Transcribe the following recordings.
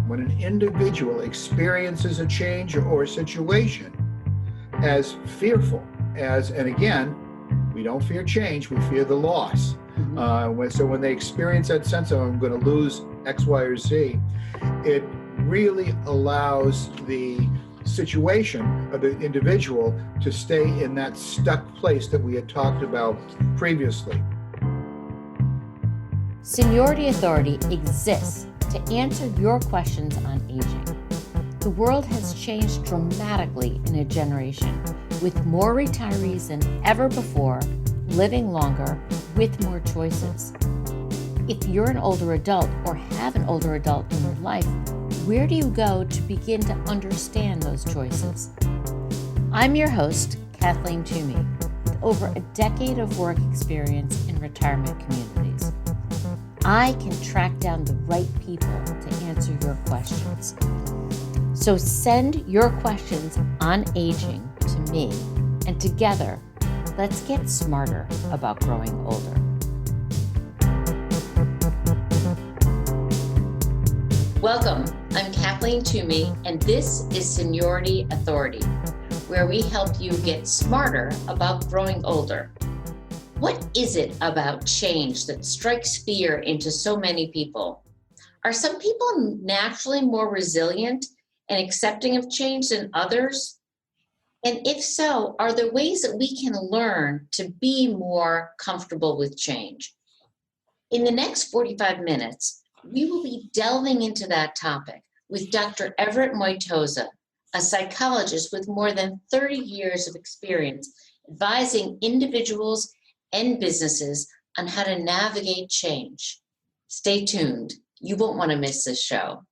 when an individual experiences a change or a situation as fearful as, and again, we don't fear change, we fear the loss. So when they experience that sense of, I'm going to lose X, Y, or Z, it really allows the situation of the individual to stay in that stuck place that we had talked about previously. Seniority Authority exists to answer your questions on aging. The world has changed dramatically in a generation, with more retirees than ever before, living longer with more choices. If you're an older adult or have an older adult in your life, where do you go to begin to understand those choices? I'm your host, Kathleen Toomey, with over a decade of work experience in retirement communities. I can track down the right people to answer your questions. So send your questions on aging to me, and together, let's get smarter about growing older. Welcome, I'm Kathleen Toomey, and this is Seniority Authority, where we help you get smarter about growing older. What is it about change that strikes fear into so many people? Are some people naturally more resilient and accepting of change than others? And if so, are there ways that we can learn to be more comfortable with change? In the next 45 minutes, we will be delving into that topic with Dr. Everett Moitoza, a psychologist with more than 30 years of experience advising individuals and businesses on how to navigate change. Stay tuned. You won't want to miss this show.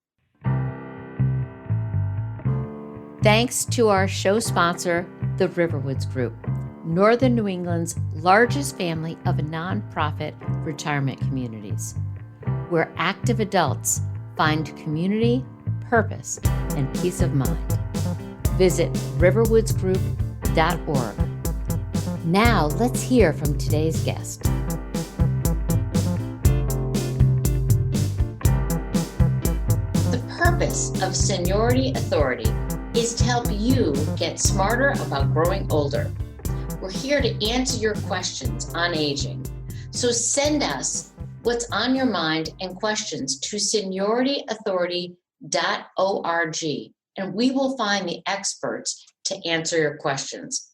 Thanks to our show sponsor, the Riverwoods Group, Northern New England's largest family of nonprofit retirement communities, where active adults find community, purpose, and peace of mind. Visit riverwoodsgroup.org. Now, let's hear from today's guest. The purpose of Seniority Authority is to help you get smarter about growing older. We're here to answer your questions on aging. So send us what's on your mind and questions to seniorityauthority.org, and we will find the experts to answer your questions.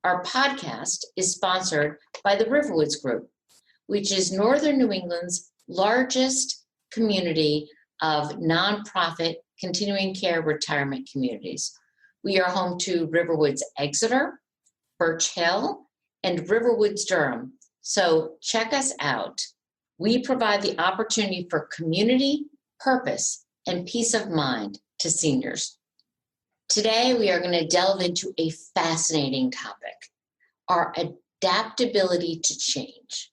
Our podcast is sponsored by the Riverwoods Group, which is Northern New England's largest community of nonprofit continuing care retirement communities. We are home to Riverwoods Exeter, Birch Hill, and Riverwoods Durham. So check us out. We provide the opportunity for community, purpose, and peace of mind to seniors. Today, we are going to delve into a fascinating topic, our adaptability to change.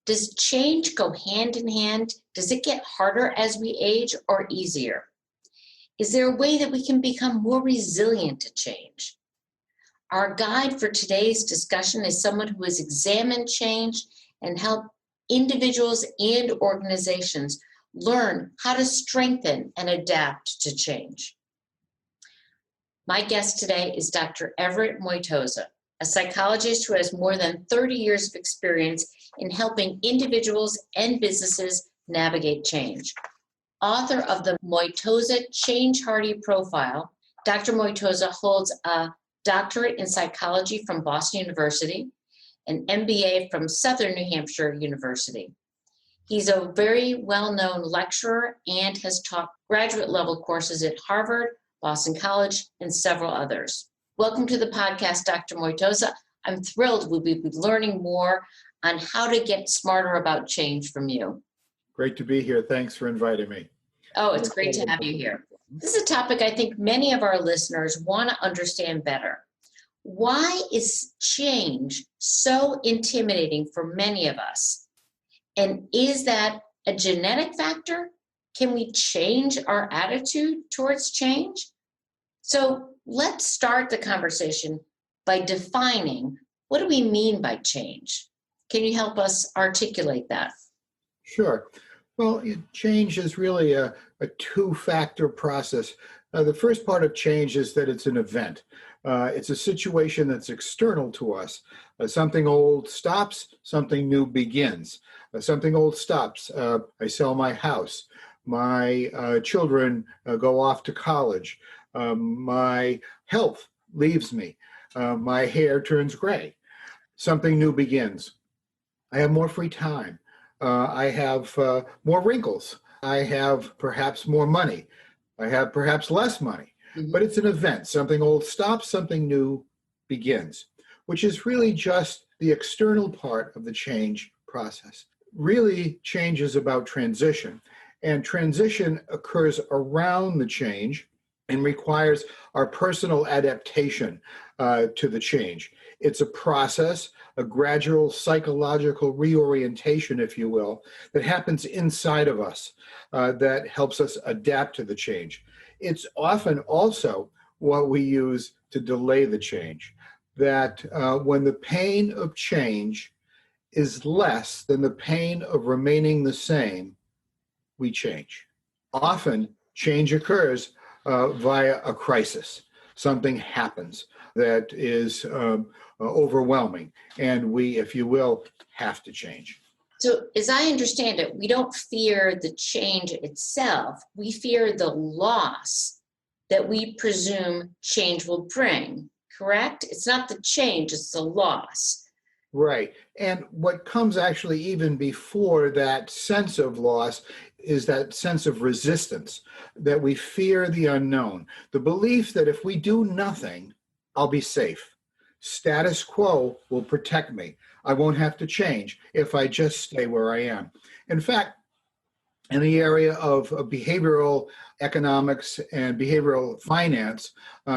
Does change go hand in hand? Does it get harder as we age or easier? Is there a way that we can become more resilient to change? Our guide for today's discussion is someone who has examined change and helped individuals and organizations learn how to strengthen and adapt to change. My guest today is Dr. Everett Moitoza, a psychologist who has more than 30 years of experience in helping individuals and businesses navigate change. Author of the Moitoza Changehearty Profile, Dr. Moitoza holds a doctorate in psychology from Boston University, an MBA from Southern New Hampshire University. He's a very well-known lecturer and has taught graduate level courses at Harvard, Boston College, and several others. Welcome to the podcast, Dr. Moitoza. I'm thrilled we'll be learning more on how to get smarter about change from you. Great to be here. Thanks for inviting me. Oh, it's great to have you here. This is a topic I think many of our listeners want to understand better. Why is change so intimidating for many of us? And is that a genetic factor? Can we change our attitude towards change? So let's start the conversation by defining, what do we mean by change? Can you help us articulate that? Sure. Well, change is really a two-factor process. The first part of change is that it's an event. It's a situation that's external to us. Something old stops, something new begins. Something old stops. I sell my house. My children go off to college. My health leaves me. My hair turns gray. Something new begins. I have more free time. I have more wrinkles. I have perhaps more money. I have perhaps less money. Mhm. But it's an event. Something old stops, something new begins, which is really just the external part of the change process. Really, change is about transition. And transition occurs around the change and requires our personal adaptation to the change. It's a process, a gradual psychological reorientation, if you will, that happens inside of us that helps us adapt to the change. It's often also what we use to delay the change, that when the pain of change is less than the pain of remaining the same, we change. Often, change occurs via a crisis. Something happens that is overwhelming, and we, if you will, have to change. So, as I understand it, we don't fear the change itself. We fear the loss that we presume change will bring, correct? It's not the change, it's the loss. Right. And what comes actually even before that sense of loss is that sense of resistance, that we fear the unknown, the belief that if we do nothing, I'll be safe. Status quo will protect me. I won't have to change if I just stay where I am. In fact, in the area of behavioral economics and behavioral finance,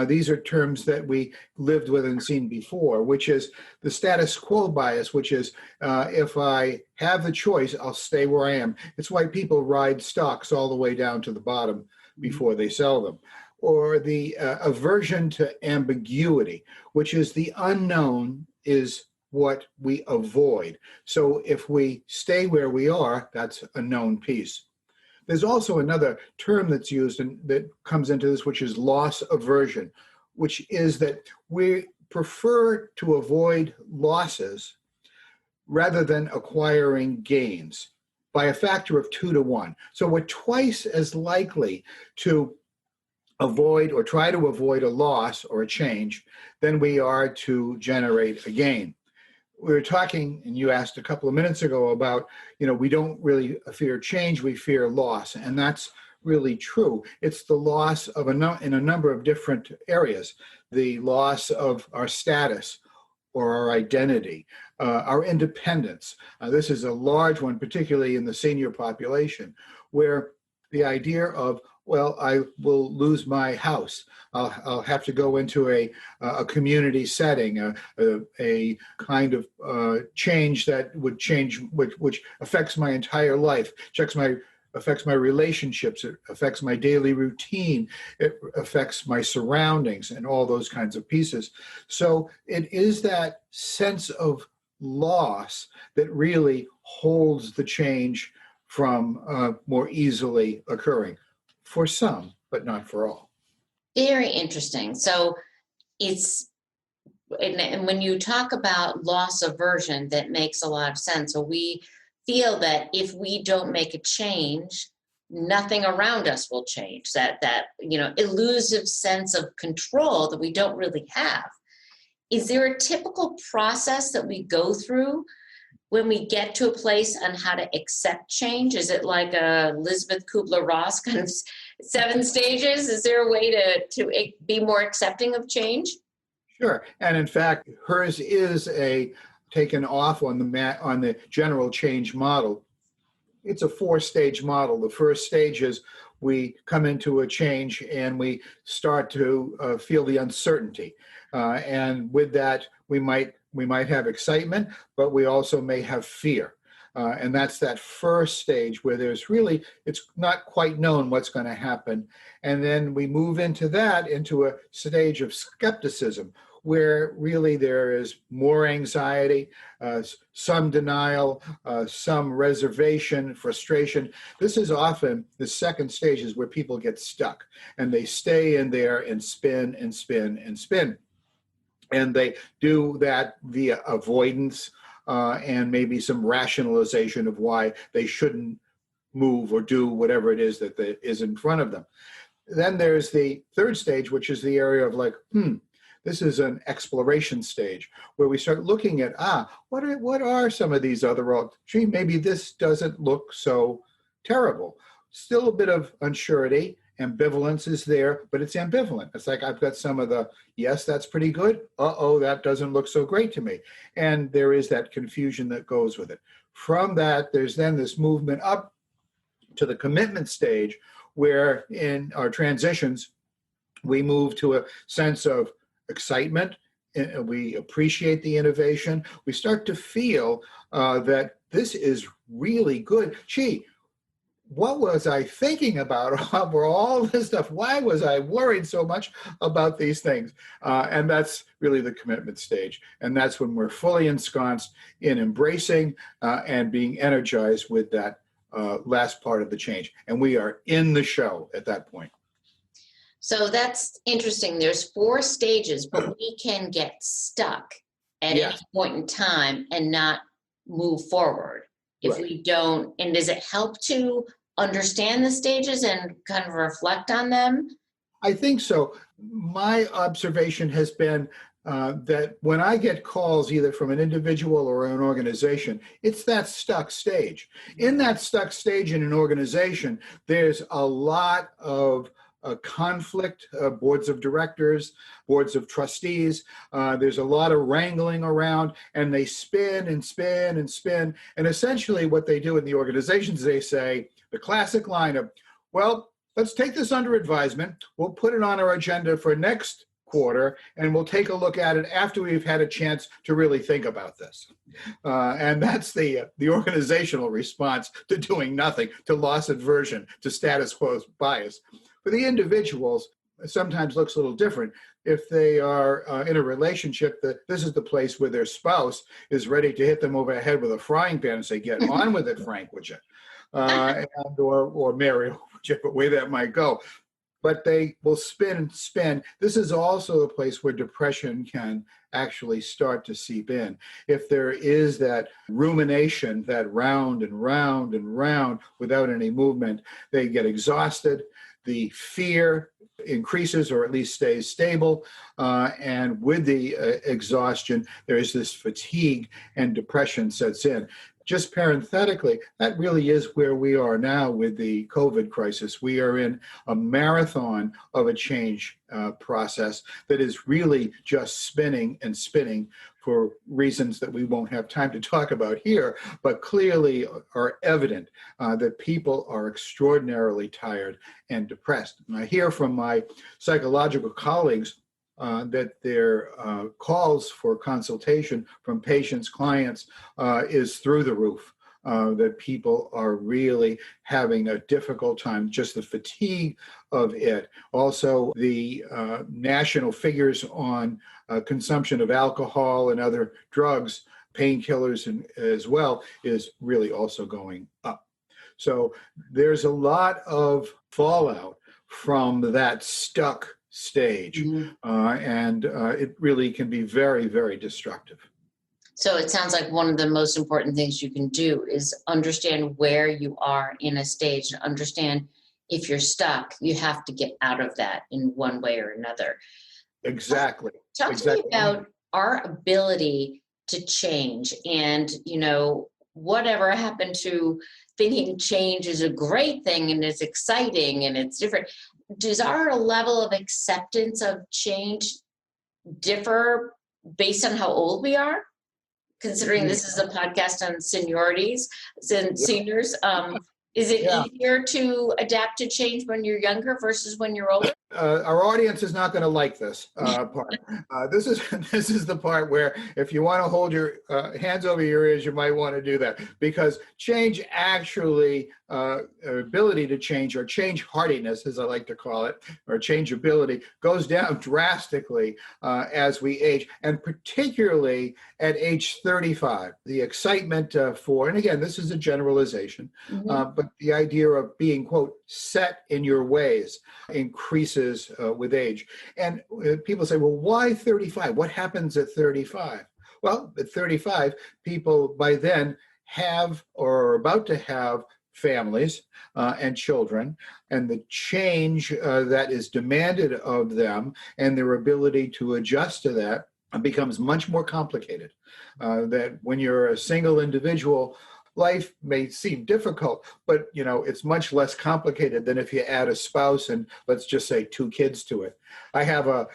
these are terms that we lived with and seen before, which is the status quo bias, which is if I have the choice, I'll stay where I am. It's why people ride stocks all the way down to the bottom before they sell them. Or the aversion to ambiguity, which is the unknown is what we avoid. So if we stay where we are, that's a known piece. There's also another term that's used and that comes into this, which is loss aversion, which is that we prefer to avoid losses rather than acquiring gains by a factor of 2 to 1. So we're twice as likely to avoid or try to avoid a loss or a change than we are to generate a gain. We were talking, and you asked a couple of minutes ago about, we don't really fear change, we fear loss. And that's really true. It's the loss of in a number of different areas. The loss of our status or our identity, our independence. This is a large one, particularly in the senior population, where the idea of, well, I will lose my house. I'll have to go into a community setting, a kind of change that would change, which affects my entire life, affects my relationships, it affects my daily routine, it affects my surroundings and all those kinds of pieces. So it is that sense of loss that really holds the change from more easily occurring. For some, but not for all. Very interesting. So and when you talk about loss aversion, that makes a lot of sense. So we feel that if we don't make a change, nothing around us will change. That elusive sense of control that we don't really have. Is there a typical process that we go through when we get to a place on how to accept change? Is it like a Elizabeth Kubler-Ross kind of 7 stages? Is there a way to be more accepting of change? Sure. And in fact, hers is taken off on the general change model. It's a 4-stage model. The first stage is we come into a change and we start to feel the uncertainty. And with that, we might have excitement, but we also may have fear. And that's that first stage where it's not quite known what's going to happen. And then we move into a stage of skepticism, where really there is more anxiety, some denial, some reservation, frustration. This is often the second stage is where people get stuck and they stay in there and spin and spin and spin. And they do that via avoidance and maybe some rationalization of why they shouldn't move or do whatever it is that is in front of them. Then there's the third stage, which is the area of like, this is an exploration stage where we start looking at, what are some of these other, gee, maybe this doesn't look so terrible. Still a bit of unsurety, ambivalence is there, but it's ambivalent. It's like I've got some of the, yes, that's pretty good. That doesn't look so great to me. And there is that confusion that goes with it. From that, there's then this movement up to the commitment stage, where in our transitions, we move to a sense of excitement. We appreciate the innovation. We start to feel that this is really good. Gee, what was I thinking about over all this stuff? Why was I worried so much about these things? And that's really the commitment stage. And that's when we're fully ensconced in embracing and being energized with that last part of the change. And we are in the show at that point. So that's interesting. There's 4 stages, but we can get stuck at any point in time and not move forward if we don't. And does it help to understand the stages and kind of reflect on them? I think so. My observation has been that when I get calls either from an individual or an organization, it's that stuck stage. In that stuck stage in an organization, there's a lot of conflict, boards of directors, boards of trustees. There's a lot of wrangling around, and they spin and spin and spin. And essentially what they do in the organizations, they say the classic line of, well, let's take this under advisement. We'll put it on our agenda for next quarter, and we'll take a look at it after we've had a chance to really think about this. And that's the organizational response to doing nothing, to loss aversion, to status quo bias. For the individuals, it sometimes looks a little different. If they are in a relationship, that this is the place where their spouse is ready to hit them over the head with a frying pan and say, get on with it, Frank, would you? Or Mary, whichever way that might go. But they will spin and spin. This is also a place where depression can actually start to seep in. If there is that rumination, that round and round and round without any movement, they get exhausted. The fear increases or at least stays stable. And with the exhaustion, there is this fatigue and depression sets in. Just parenthetically, that really is where we are now with the COVID crisis. We are in a marathon of a change process that is really just spinning and spinning for reasons that we won't have time to talk about here, but clearly are evident that people are extraordinarily tired and depressed. And I hear from my psychological colleagues that their calls for consultation from patients, clients, is through the roof, that people are really having a difficult time, just the fatigue of it. Also, the national figures on consumption of alcohol and other drugs, painkillers as well, is really also going up. So there's a lot of fallout from that stuck stage. And it really can be very, very destructive. So it sounds like one of the most important things you can do is understand where you are in a stage and understand if you're stuck, you have to get out of that in one way or another. Exactly. Talk to me about our ability to change and, whatever happened to thinking change is a great thing and it's exciting and it's different. Does our level of acceptance of change differ based on how old we are? Considering this is a podcast on seniorities and seniors, is it easier to adapt to change when you're younger versus when you're older? our audience is not going to like this part. This is this is the part where if you want to hold your hands over your ears, you might want to do that, because change actually, ability to change, or change hardiness, as I like to call it, or changeability, goes down drastically as we age, and particularly at age 35. The excitement for, and again, this is a generalization, but the idea of being, quote, set in your ways increases with age. And people say, well, why 35? What happens at 35? Well, at 35, people by then have or are about to have families and children, and the change that is demanded of them and their ability to adjust to that becomes much more complicated. That when you're a single individual, life may seem difficult, but it's much less complicated than if you add a spouse and, let's just say, 2 kids to it. I have a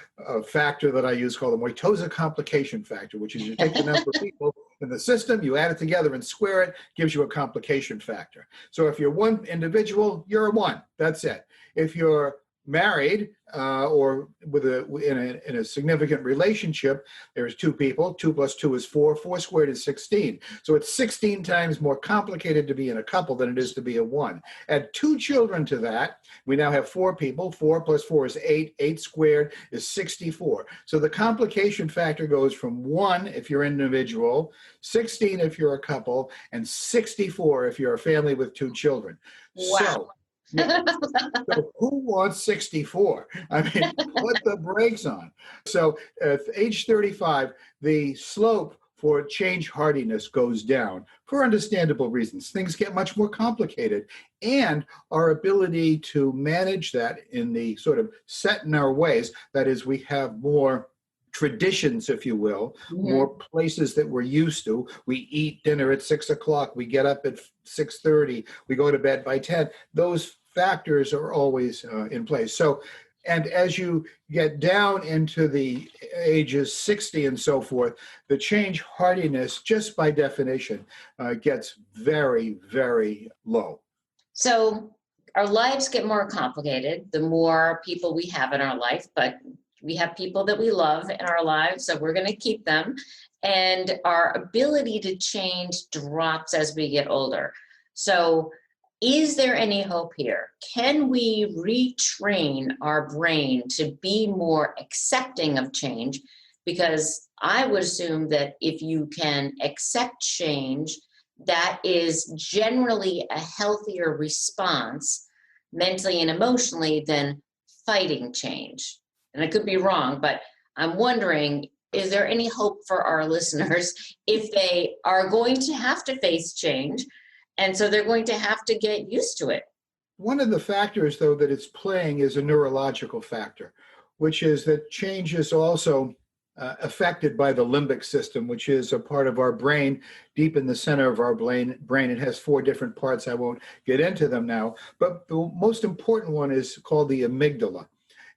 factor that I use called the Moitosa complication factor, which is you take the number of people in the system, you add it together and square it, gives you a complication factor. So if you're one individual, you're a 1. That's it. If you're married or in a significant relationship, there's 2 people. 2 plus 2 is 4. 4 squared is 16. So it's 16 times more complicated to be in a couple than it is to be a 1. Add 2 children to that, we now have 4 people. 4 plus 4 is 8. 8 squared is 64. So the complication factor goes from 1 if you're an individual, 16 if you're a couple, and 64 if you're a family with 2 children. Wow. So who wants 64? I mean, put the brakes on. So at age 35, the slope for change hardiness goes down for understandable reasons. Things get much more complicated, and our ability to manage that in the sort of set in our ways, that is, we have more traditions, if you will, more places that we're used to. We eat dinner at 6 o'clock, we get up at 6:30, we go to bed by 10. Those factors are always in place. So, and as you get down into the ages 60 and so forth, the change hardiness, just by definition, gets very, very low. So our lives get more complicated the more people we have in our life, but we have people that we love in our lives, so we're going to keep them. And our ability to change drops as we get older. So is there any hope here? Can we retrain our brain to be more accepting of change? Because I would assume that if you can accept change, that is generally a healthier response mentally and emotionally than fighting change. And I could be wrong, but I'm wondering, is there any hope for our listeners if they are going to have to face change? And so they're going to have to get used to it. One of the factors, though, that it's playing is a neurological factor, which is that change is also affected by the limbic system, which is a part of our brain, deep in the center of our brain. It has 4 different parts. I won't get into them now. But the most important one is called the amygdala.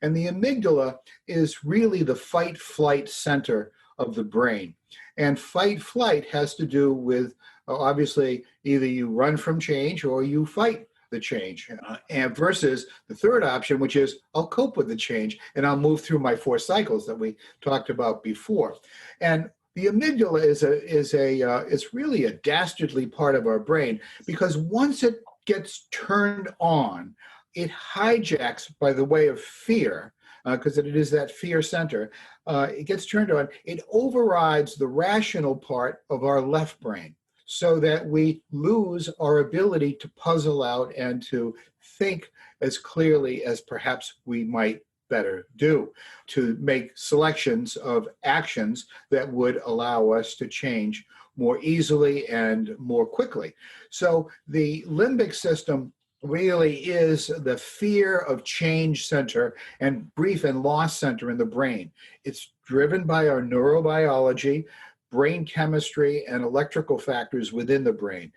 And the amygdala is really the fight-flight center of the brain. And fight-flight has to do with, obviously, either you run from change or you fight the change, and versus the third option, which is I'll cope with the change and I'll move through my 4 cycles that we talked about before. And the amygdala is really a dastardly part of our brain, because once it gets turned on, it hijacks by the way of fear, because it is that fear center. It gets turned on. It overrides the rational part of our left brain, so that we lose our ability to puzzle out and to think as clearly as perhaps we might better do, to make selections of actions that would allow us to change more easily and more quickly. So the limbic system really is the fear of change center and grief and loss center in the brain. It's driven by our neurobiology, brain chemistry, and electrical factors within the brain.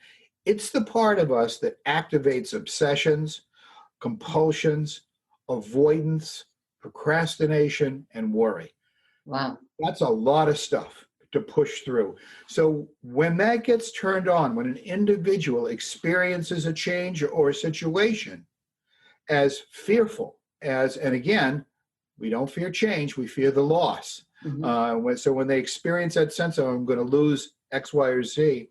It's the part of us that activates obsessions, compulsions, avoidance, procrastination, and worry. Wow. That's a lot of stuff to push through. So when that gets turned on, when an individual experiences a change or a situation as fearful, and again, we don't fear change, we fear the loss. So when they experience that sense of, I'm going to lose X, Y, or Z,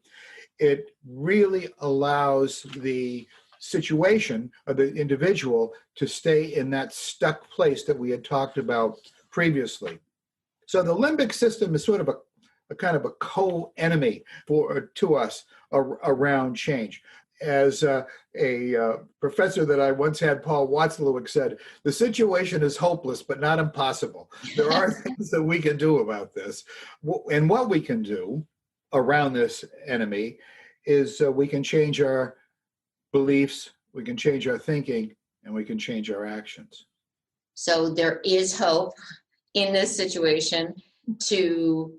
it really allows the situation of the individual to stay in that stuck place that we had talked about previously. So the limbic system is sort of a kind of a co-enemy to us around change. As a professor that I once had, Paul Watzlawick, said, the situation is hopeless, but not impossible. There are things that we can do about this. And what we can do around this enemy is we can change our beliefs, we can change our thinking, and we can change our actions. So there is hope in this situation to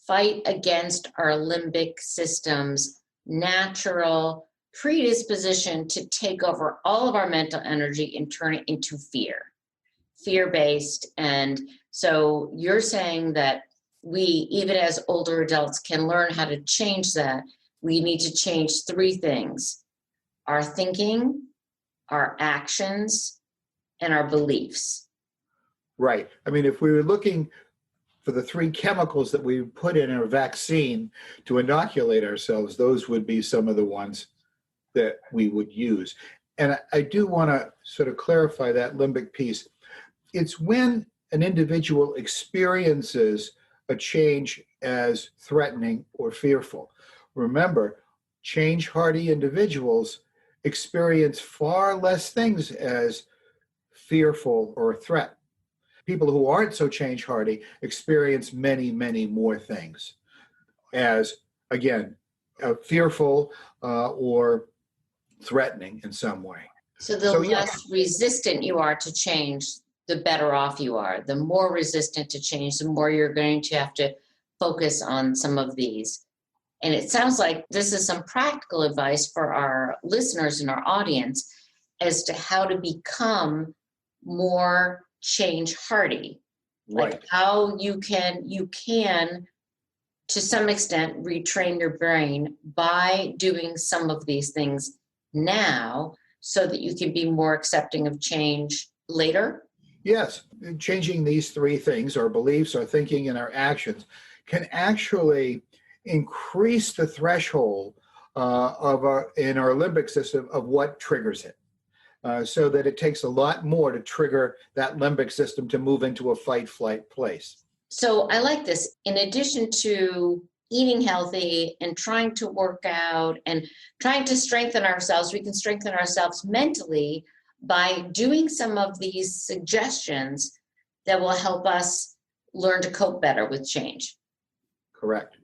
fight against our limbic system's natural predisposition to take over all of our mental energy and turn it into fear-based. And so you're saying that we, even as older adults, can learn how to change that. We need to change three things: our thinking, our actions, and our beliefs. Right. I mean, if we were looking for the three chemicals that we put in our vaccine to inoculate ourselves, those would be some of the ones that we would use. And I do want to sort of clarify that limbic piece. It's when an individual experiences a change as threatening or fearful. Remember, change-hardy individuals experience far less things as fearful or a threat. People who aren't so change-hardy experience many, many more things as, again, fearful or threatening in some way. So the less resistant you are to change, the better off you are. The more resistant to change, the more you're going to have to focus on some of these. And it sounds like this is some practical advice for our listeners and our audience as to how to become more change-hardy. Right. Like how you can to some extent retrain your brain by doing some of these things now so that you can be more accepting of change later? Yes. Changing these three things, our beliefs, our thinking, and our actions, can actually increase the threshold in our limbic system of what triggers it. So that it takes a lot more to trigger that limbic system to move into a fight-flight place. So I like this. In addition to eating healthy and trying to work out and trying to strengthen ourselves, we can strengthen ourselves mentally by doing some of these suggestions that will help us learn to cope better with change. Correct.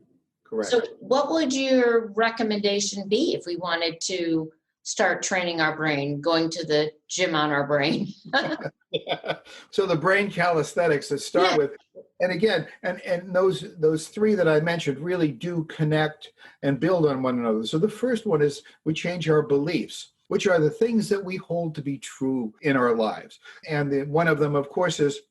So what would your recommendation be if we wanted to start training our brain, going to the gym on our brain? So the brain calisthenics to start with, and again, and those three that I mentioned really do connect and build on one another. So the first one is we change our beliefs, which are the things that we hold to be true in our lives. And one of them, of course, is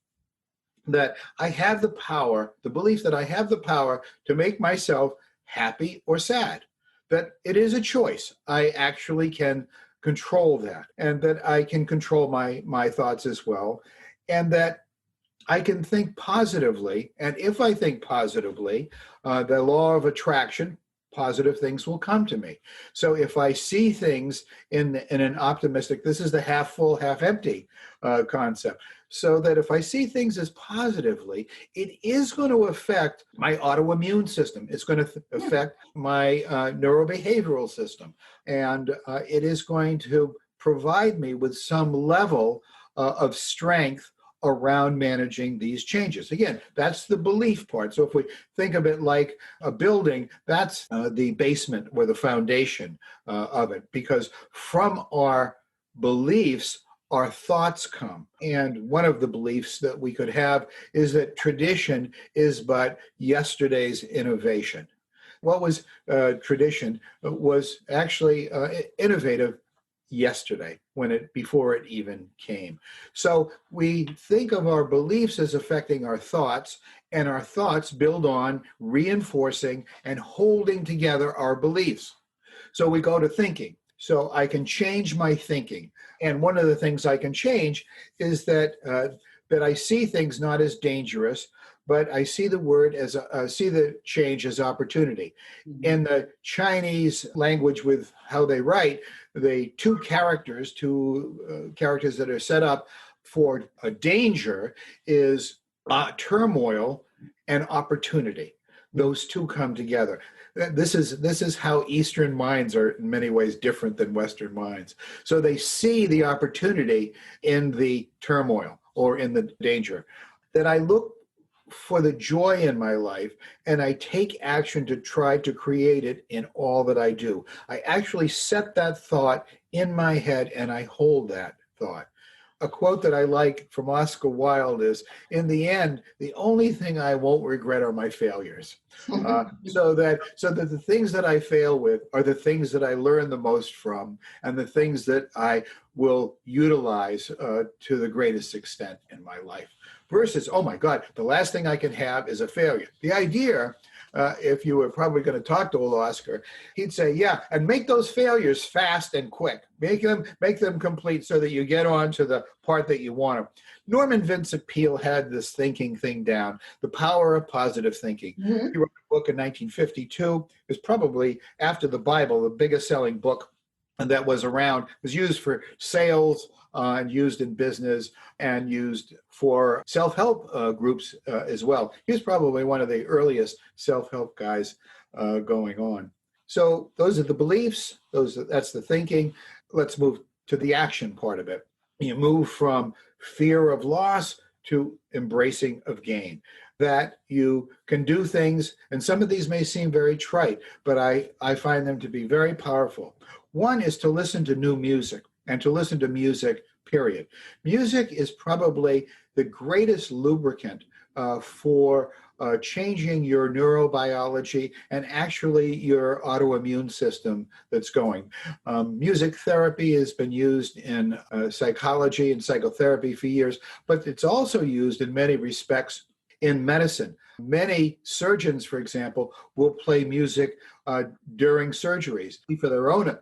that I have the power, the belief that I have the power to make myself happy or sad, that it is a choice. I actually can control that, and that I can control my thoughts as well, and that I can think positively. And if I think positively, the law of attraction, positive things will come to me. So if I see things in an optimistic, this is the half full, half empty concept. So that if I see things as positively, it is going to affect my autoimmune system. It's going to affect my neurobehavioral system. And it is going to provide me with some level of strength around managing these changes. Again, that's the belief part. So if we think of it like a building, that's the basement or the foundation of it, because from our beliefs, our thoughts come. And one of the beliefs that we could have is that tradition is but yesterday's innovation. What was tradition was actually innovative yesterday, before it even came. So we think of our beliefs as affecting our thoughts, and our thoughts build on reinforcing and holding together our beliefs. So we go to thinking. So I can change my thinking. And one of the things I can change is that I see things not as dangerous, but I see the word as see the change as opportunity. In the Chinese language, with how they write, the two characters that are set up for a danger is turmoil and opportunity. Those two come together. This is how Eastern minds are in many ways different than Western minds. So they see the opportunity in the turmoil or in the danger. That I look for the joy in my life and I take action to try to create it in all that I do. I actually set that thought in my head and I hold that thought. A quote that I like from Oscar Wilde is, in the end, the only thing I won't regret are my failures. So that the things that I fail with are the things that I learn the most from and the things that I will utilize to the greatest extent in my life. Versus, oh my God, the last thing I can have is a failure. The idea, if you were probably going to talk to old Oscar, he'd say, yeah, and make those failures fast and quick. Make them complete so that you get on to the part that you want to. Norman Vincent Peale had this thinking thing down, The Power of Positive Thinking. Mm-hmm. He wrote a book in 1952. It was probably, after the Bible, the biggest selling book that was around. It was used for sales and used in business and used for self-help groups as well. He was probably one of the earliest self-help guys going on. So those are the beliefs. That's the thinking. Let's move to the action part of it. You move from fear of loss to embracing of gain. That you can do things, and some of these may seem very trite, but I find them to be very powerful. One is to listen to new music and to listen to music, period. Music is probably the greatest lubricant for changing your neurobiology and actually your autoimmune system that's going. Music therapy has been used in psychology and psychotherapy for years, but it's also used in many respects in medicine. Many surgeons, for example, will play music during surgeries for their own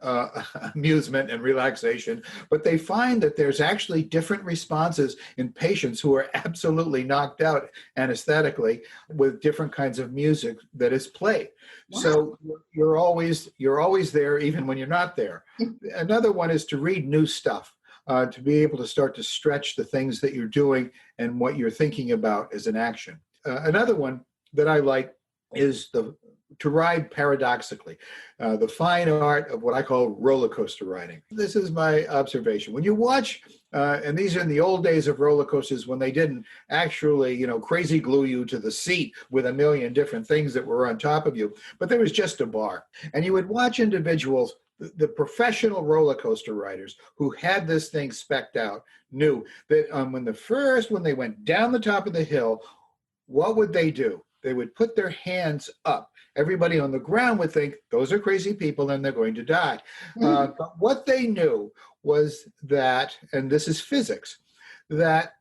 amusement and relaxation, but they find that there's actually different responses in patients who are absolutely knocked out anesthetically with different kinds of music that is played. Wow. So you're always there even when you're not there. Another one is to read new stuff. To be able to start to stretch the things that you're doing and what you're thinking about as an action. Another one that I like is to ride paradoxically, the fine art of what I call roller coaster riding. This is my observation. When you watch, and these are in the old days of roller coasters when they didn't actually, crazy glue you to the seat with a million different things that were on top of you, but there was just a bar. And you would watch individuals, the professional roller coaster riders who had this thing specced out knew that when they went down the top of the hill, what would they do? They would put their hands up. Everybody on the ground would think those are crazy people and they're going to die. But what they knew was that, and this is physics, that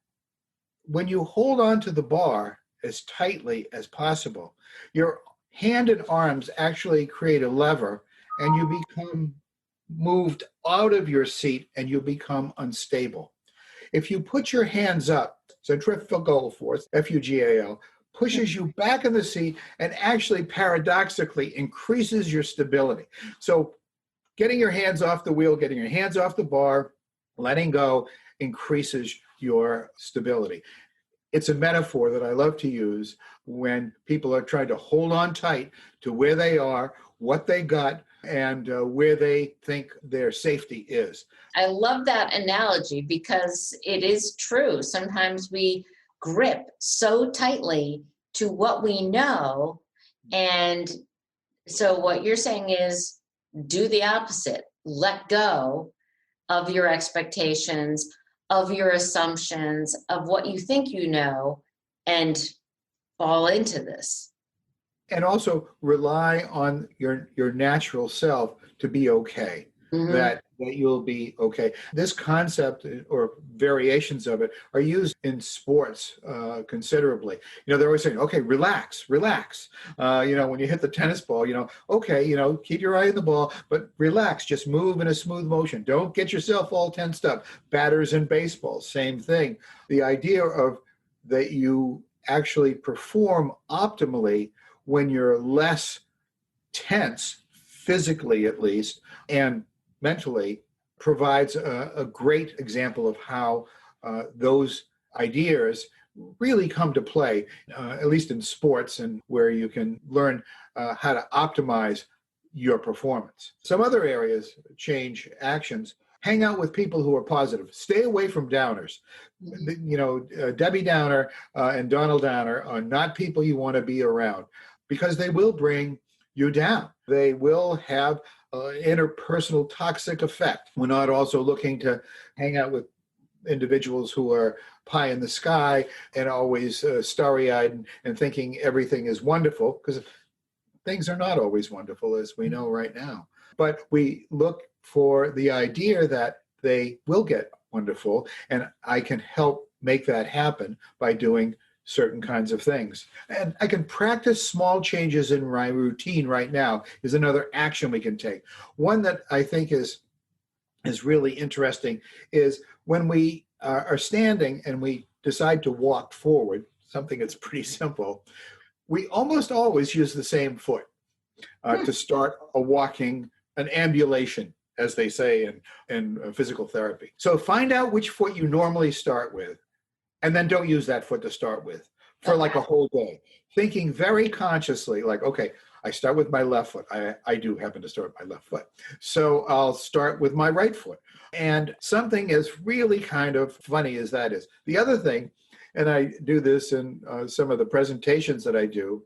when you hold on to the bar as tightly as possible, your hand and arms actually create a lever and you become moved out of your seat and you become unstable. If you put your hands up, centrifugal force, FUGAL, pushes you back in the seat and actually paradoxically increases your stability. So getting your hands off the wheel, getting your hands off the bar, letting go increases your stability. It's a metaphor that I love to use when people are trying to hold on tight to where they are, what they got, and where they think their safety is. I love that analogy because it is true. Sometimes we grip so tightly to what we know. And so what you're saying is do the opposite. Let go of your expectations, of your assumptions, of what you think you know, and fall into this. And also rely on your natural self to be okay. that you'll be okay. This concept or variations of it are used in sports considerably. They're always saying, okay, relax. When you hit the tennis ball, okay, keep your eye on the ball, but relax, just move in a smooth motion. Don't get yourself all tensed up. Batters in baseball, same thing. The idea of that you actually perform optimally when you're less tense, physically at least, and mentally, provides a great example of how those ideas really come to play, at least in sports, and where you can learn how to optimize your performance. Some other areas, change actions. Hang out with people who are positive. Stay away from downers. Debbie Downer and Donald Downer are not people you want to be around, because they will bring you down. They will have interpersonal toxic effect. We're not also looking to hang out with individuals who are pie in the sky and always starry-eyed and thinking everything is wonderful, because things are not always wonderful, as we know right now. But we look for the idea that they will get wonderful, and I can help make that happen by doing certain kinds of things. And I can practice small changes in my routine right now is another action we can take. One that I think is really interesting is when we are standing and we decide to walk forward, something that's pretty simple, we almost always use the same foot to start an ambulation, as they say in physical therapy. So find out which foot you normally start with, and then don't use that foot to start with for like a whole day. Thinking very consciously, like, okay, I start with my left foot. I do happen to start with my left foot. So I'll start with my right foot. And something as really kind of funny as that is. The other thing, and I do this in some of the presentations that I do,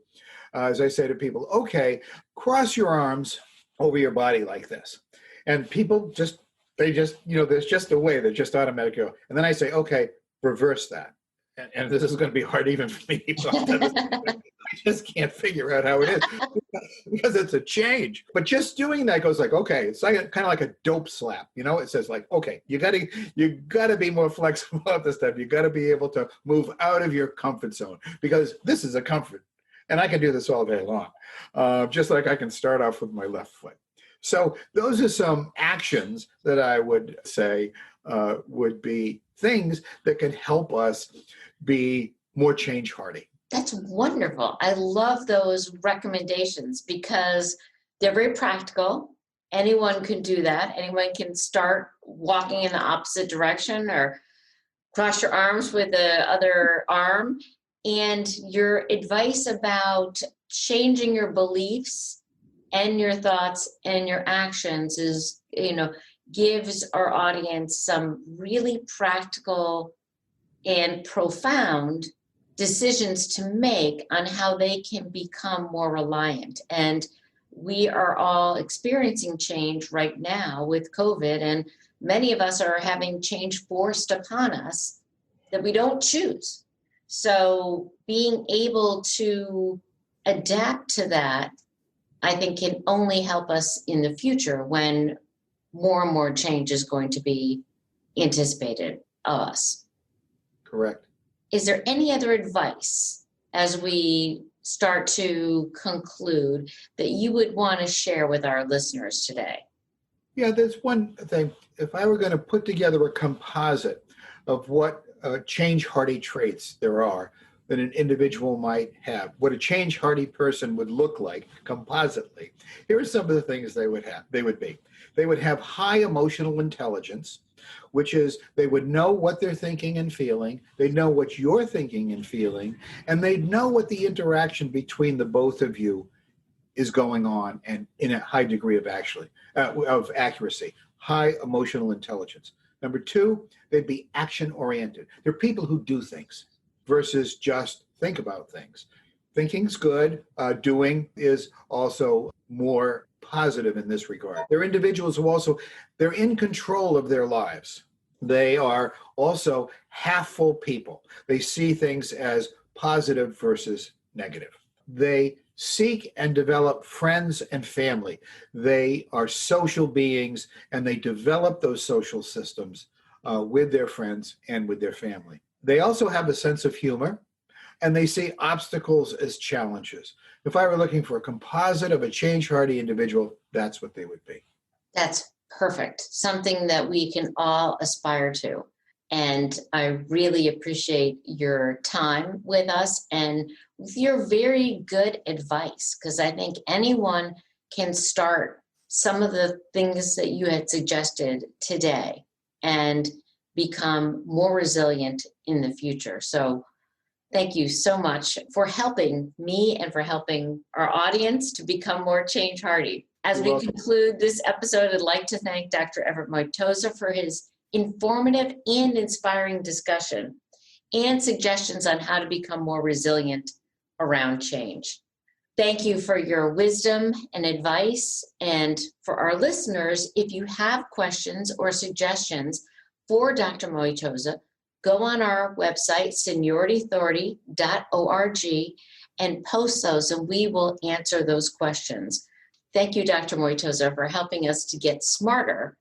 as I say to people, okay, cross your arms over your body like this. And people there's just a way, they're just automatic. And then I say, okay, reverse that. And this is going to be hard even for me. I just can't figure out how it is because it's a change. But just doing that goes like, okay, it's like kind of like a dope slap. It says like, okay, you got to be more flexible at this stuff. You got to be able to move out of your comfort zone, because this is a comfort, and I can do this all day long. Just like I can start off with my left foot. So those are some actions that I would say would be things that can help us be more change-hearty. That's wonderful. I love those recommendations because they're very practical. Anyone can do that. Anyone can start walking in the opposite direction or cross your arms with the other arm. And your advice about changing your beliefs and your thoughts and your actions is, gives our audience some really practical and profound decisions to make on how they can become more reliant. And we are all experiencing change right now with COVID, and many of us are having change forced upon us that we don't choose. So being able to adapt to that, I think, can only help us in the future when more and more change is going to be anticipated of us. Correct. Is there any other advice as we start to conclude that you would want to share with our listeners today? Yeah, there's one thing. If I were going to put together a composite of what change-hearty traits there are that an individual might have, what a change-hearty person would look like compositely, here are some of the things they would have. They would have high emotional intelligence, which is they would know what they're thinking and feeling, they'd know what you're thinking and feeling, and they'd know what the interaction between the both of you is going on, and in a high degree of accuracy, high emotional intelligence. Number two, they'd be action-oriented. They're people who do things versus just think about things. Thinking's good. Doing is also more positive in this regard. They're individuals who they're in control of their lives. They are also half-full people. They see things as positive versus negative. They seek and develop friends and family. They are social beings, and they develop those social systems with their friends and with their family. They also have a sense of humor, and they see obstacles as challenges. If I were looking for a composite of a change-hearty individual, that's what they would be. That's perfect. Something that we can all aspire to. And I really appreciate your time with us and with your very good advice, because I think anyone can start some of the things that you had suggested today and become more resilient in the future. So thank you so much for helping me and for helping our audience to become more change-hearty. As we conclude this episode, I'd like to thank Dr. Everett Moitosa for his informative and inspiring discussion and suggestions on how to become more resilient around change. Thank you for your wisdom and advice. And for our listeners, if you have questions or suggestions for Dr. Moitosa, go on our website, seniorityauthority.org, and post those, and we will answer those questions. Thank you, Dr. Moitosa, for helping us to get smarter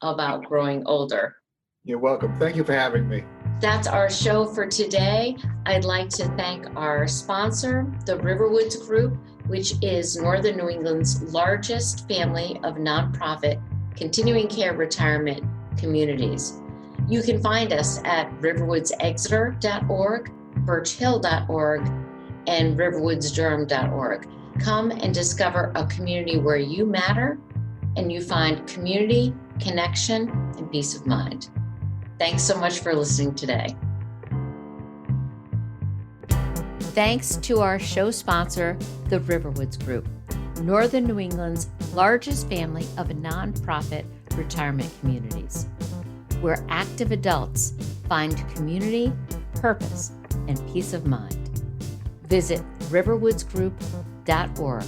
about growing older. You're welcome. Thank you for having me. That's our show for today. I'd like to thank our sponsor, the Riverwoods Group, which is Northern New England's largest family of nonprofit continuing care retirement communities. You can find us at riverwoodsexeter.org, birchhill.org, and riverwoodsdurham.org. Come and discover a community where you matter and you find community, connection, and peace of mind. Thanks so much for listening today. Thanks to our show sponsor, the Riverwoods Group, Northern New England's largest family of nonprofit retirement communities, where active adults find community, purpose, and peace of mind. Visit riverwoodsgroup.org.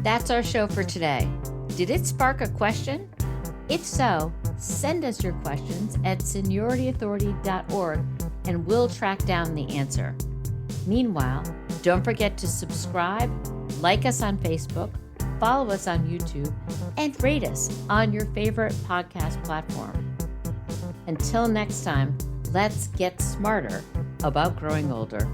That's our show for today. Did it spark a question? If so, send us your questions at seniorityauthority.org and we'll track down the answer. Meanwhile, don't forget to subscribe, like us on Facebook, follow us on YouTube, and rate us on your favorite podcast platform. Until next time, let's get smarter about growing older.